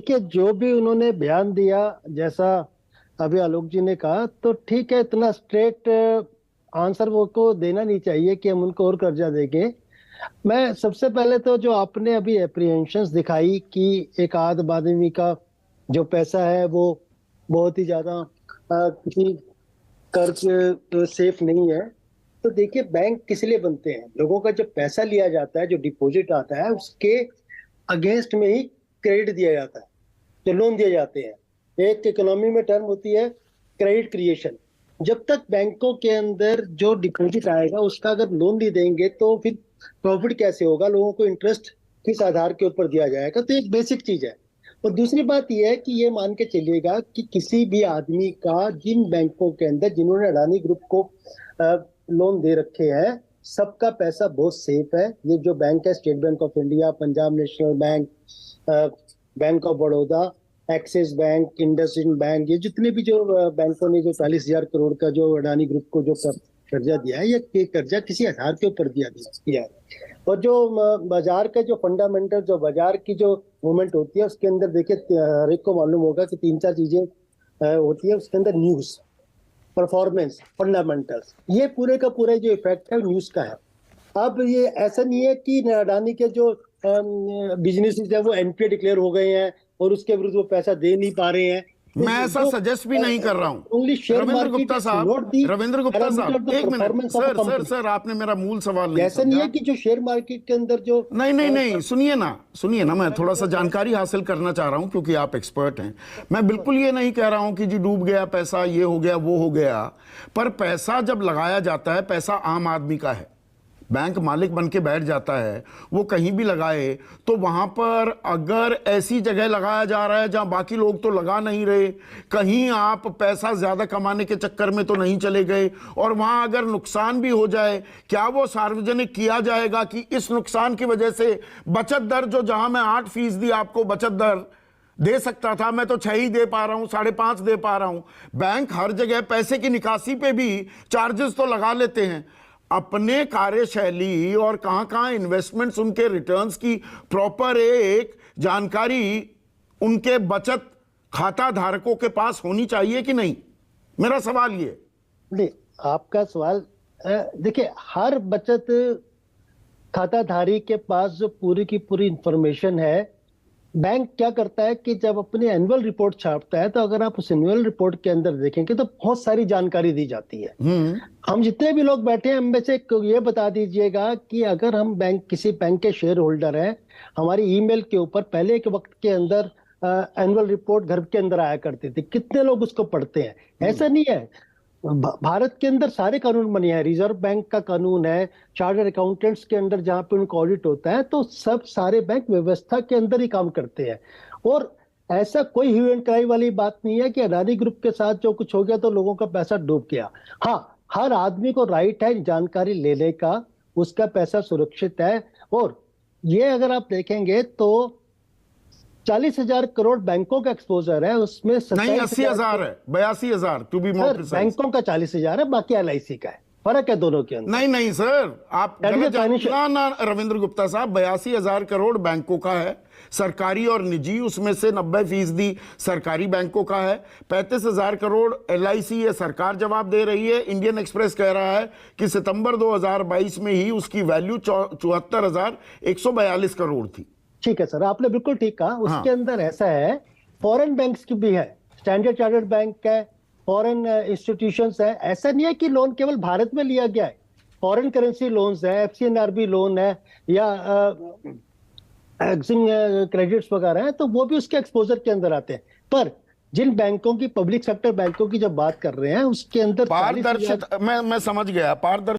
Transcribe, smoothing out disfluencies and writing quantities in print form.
देखिए, जो भी उन्होंने बयान दिया, जैसा अभी आलोक जी ने कहा, तो ठीक है, इतना स्ट्रेट आंसर वो को देना नहीं चाहिए कि हम उनको और कर्जा देंगे। मैं सबसे पहले तो जो आपने अभी एप्रीहेंशंस दिखाई कि एक आध आदमी का जो पैसा है वो बहुत ही ज्यादा किसी कर्ज सेफ नहीं है। तो देखिए, बैंक किस लिए बनते हैं? लोगों का जब पैसा लिया जाता है, जो डिपॉजिट आता है, उसके अगेंस्ट में ही क्रेडिट दिया जाता है, जो लोन दिए जाते हैं। एक इकोनॉमी में टर्म होती है क्रेडिट क्रिएशन। जब तक बैंकों के अंदर जो डिपॉजिट आएगा उसका अगर लोन नहीं देंगे तो फिर प्रॉफिट कैसे होगा? लोगों को इंटरेस्ट किस आधार के ऊपर दिया जाएगा? तो एक बेसिक चीज है। और दूसरी बात यह है कि ये मान के चलिएगा कि किसी भी आदमी का जिन बैंकों के अंदर जिन्होंने अडानी ग्रुप को लोन दे रखे हैं, सबका पैसा बहुत सेफ है। ये जो बैंक है, state bank of India, Punjab national bank, bank of Baroda, axis bank, IndusInd bank, ये जितने भी जो बैंकों ने जो 40,000 करोड़ का जो अडानी ग्रुप को जो कर्जा दिया है, ये कर्जा किसी आधार के ऊपर दिया है। और जो बाजार का जो फंडामेंटल, जो बाजार की जो मूवमेंट होती है, उसके अंदर देखिए, हर एक को मालूम होगा कि 3-4 चीजें होती है उसके अंदर। न्यूज, परफॉर्मेंस, फंडामेंटल्स, ये पूरे का पूरा जो इफेक्ट है न्यूज का है। अब ये ऐसा नहीं है कि अडानी के जो बिजनेसेस है वो एनपीए डिक्लेयर हो गए हैं और उसके विरुद्ध वो पैसा दे नहीं पा रहे हैं। मैं ऐसा सजेस्ट भी नहीं कर रहा हूं। रविंद्र गुप्ता साहब, एक मिनट सर, आपने मेरा मूल सवाल नहीं ऐसा नहीं है कि जो शेयर मार्केट के अंदर जो नहीं, सुनिए ना, मैं थोड़ा सा जानकारी हासिल करना चाह रहा हूं क्योंकि आप एक्सपर्ट हैं। मैं बिल्कुल ये नहीं कह रहा हूं कि जी डूब गया पैसा, ये हो गया वो हो गया, पर पैसा जब लगाया जाता है, पैसा आम आदमी का है, बैंक मालिक बन के बैठ जाता है, वो कहीं भी लगाए, तो वहां पर अगर ऐसी जगह लगाया जा रहा है जहां बाकी लोग तो लगा नहीं रहे, कहीं आप पैसा ज्यादा कमाने के चक्कर में तो नहीं चले गए, और वहां अगर नुकसान भी हो जाए, क्या वो सार्वजनिक किया जाएगा कि इस नुकसान की वजह से बचत दर, जो जहां मैं 8% आपको बचत दर दे सकता था, मैं तो 6 ही दे पा रहा हूं, 5.5 दे पा रहा हूं। बैंक हर जगह पैसे की निकासी पे भी चार्जेस तो लगा लेते हैं। अपने कार्यशैली और कहां इन्वेस्टमेंट्स, उनके रिटर्न्स की प्रॉपर एक जानकारी उनके बचत खाता धारकों के पास होनी चाहिए कि नहीं? मेरा सवाल ये। नहीं, आपका सवाल देखिए, हर बचत खाताधारी के पास जो पूरी की पूरी इंफॉर्मेशन है, बैंक क्या करता है कि जब अपनी एनुअल रिपोर्ट छापता है, तो अगर आप उस एनुअल रिपोर्ट के अंदर देखेंगे तो बहुत सारी जानकारी दी जाती है। हम जितने भी लोग बैठे हैं, हम में से ये बता दीजिएगा कि अगर हम किसी बैंक के शेयर होल्डर हैं, हमारी ईमेल के ऊपर पहले के वक्त के अंदर एनुअल रिपोर्ट घर के अंदर आया करती थी, कितने लोग उसको पढ़ते हैं? ऐसा नहीं है। भारत के अंदर सारे कानून बने हैं, रिजर्व बैंक का कानून है, चार्टर्ड अकाउंटेंट्स के अंदर जहां पे उनको ऑडिट होता है, तो सब सारे बैंक व्यवस्था के अंदर ही काम करते हैं। और ऐसा कोई ह्यू एंड क्राई वाली बात नहीं है कि अडानी ग्रुप के साथ जो कुछ हो गया तो लोगों का पैसा डूब गया। हाँ, हर आदमी को राइट है जानकारी लेने का, उसका पैसा सुरक्षित है। और ये अगर आप देखेंगे तो 40,000 करोड़ बैंकों का एक्सपोजर है, उसमें नहीं 80,000 है, 82,000 टू बी मोर प्रिसाइज। बैंकों का 40,000 है, बाकी एलआईसी का है। फर्क है दोनों के अंदर। नहीं सर, आप ना रविंद्र गुप्ता साहब, 82,000 करोड़ बैंकों का है, सरकारी और निजी, उसमें से 90% सरकारी बैंकों का है। 35,000 करोड़ एलआईसी, ये सरकार जवाब दे रही है। इंडियन एक्सप्रेस कह रहा है कि सितंबर 2022 में ही उसकी वैल्यू 74,142 करोड़ थी। ठीक है सर, आपने बिल्कुल ठीक कहा। उसके अंदर ऐसा है, फॉरेन बैंक्स की भी है, स्टैंडर्ड चार्टर्ड बैंक है, फॉरेन इंस्टीट्यूशंस है। ऐसा नहीं है कि लोन केवल भारत में लिया गया है, फॉरेन करेंसी लोन्स है, एफसीएनआरबी लोन है, या एक्सिम क्रेडिट्स वगैरह है, तो वो भी उसके एक्सपोजर के अंदर आते हैं। पर जिन बैंकों की, पब्लिक सेक्टर बैंकों की जब बात कर रहे हैं, उसके अंदर पारदर्शिता, मैं समझ गया, पारदर्शिता